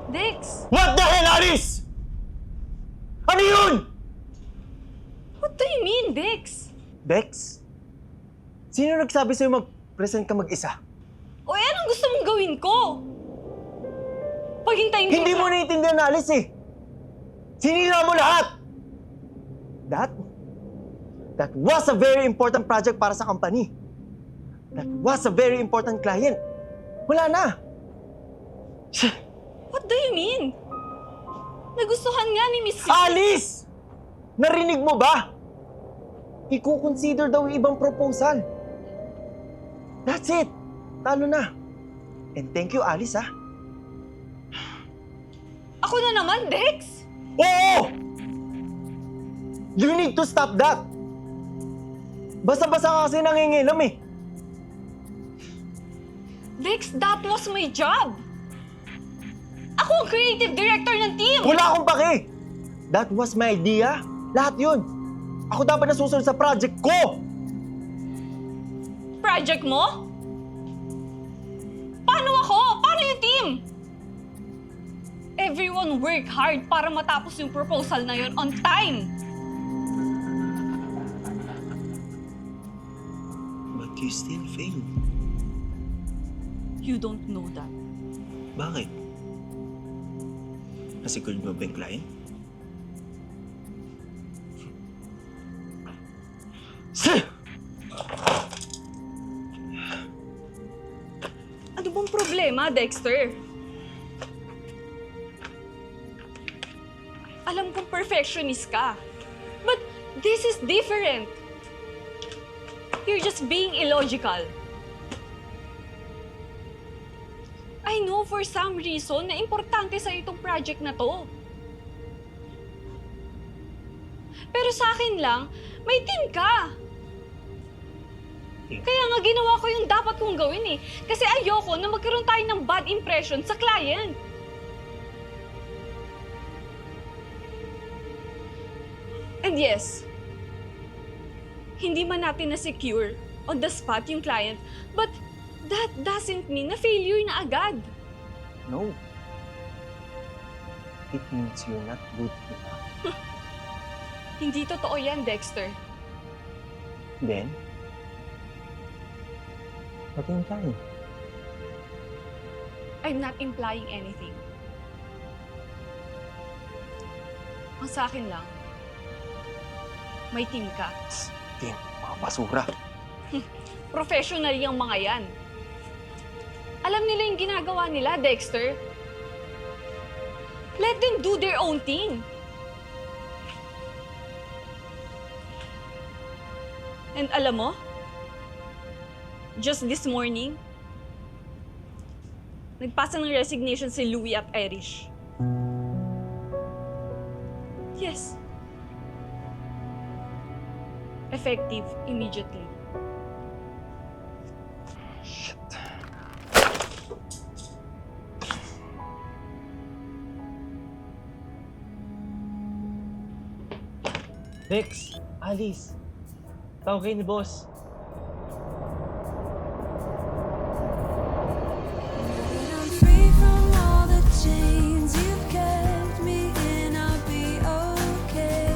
Dex! What the hell, Alice? Ano yun? What do you mean, Dex? Dex? Sino nagsabi sa'yo mag-present ka mag-isa? O anong gusto mong gawin ko? Paghintayin ko Hindi siya. mo naiintindihan, Alice eh! Sinira mo lahat! That was a very important project para sa company. That was a very important client. Wala na! What do you mean? Nagustuhan nga ni Miss C. Alice! Narinig mo ba? Iko-consider daw yung ibang proposal. That's it. Talo na. And thank you, Alice, ha? Ako na naman, Dex! Oo! You need to stop that. Basta-basta ka kasi nangingilam eh. Dex, that was my job! Ako ang creative director ng team! Wala akong pake! That was my idea. Lahat yun. Ako dapat nasusunod sa project ko! Project mo? Paano ako? Paano yung team? Everyone work hard para matapos yung proposal na yun on time. But you still failed. You don't know that. Bakit? Nasigurd mo ba yung client? Ano bang problema, Dexter? Alam kong perfectionist ka. But this is different. You're just being illogical. I know for some reason na importante sa itong project na to. Pero sa akin lang, may team ka. Kaya nga ginawa ko yung dapat kong gawin eh. Kasi ayoko na magkaroon tayo ng bad impression sa client. And yes, hindi man natin na-secure on the spot yung client, but that doesn't mean na failure na agad. No. It means you're not good enough. Hindi totoo yan, Dexter. Then, what are you implying? I'm not implying anything. Ang sa akin lang, may team ka. Team, mga basura. Professional yung mga yan. Alam nila yung ginagawa nila, Dexter. Let them do their own thing. And alam mo, just this morning, nagpasa ng resignation si Louie at Irish. Yes. Effective immediately. Shit. Dex, Alice, tawag kayo ni boss. I'm free from all the chains you've kept me in. I'll be okay.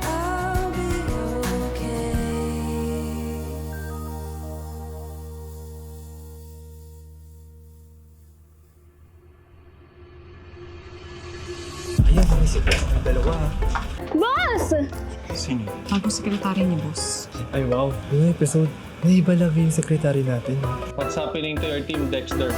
I'll be okay. Ayan, may secret ng dalawa. Boss! Sino? Bagong sekretary ni boss. Ay wow, yung episode, naiba lang yung sekretary natin. What's happening to your team, Dexter?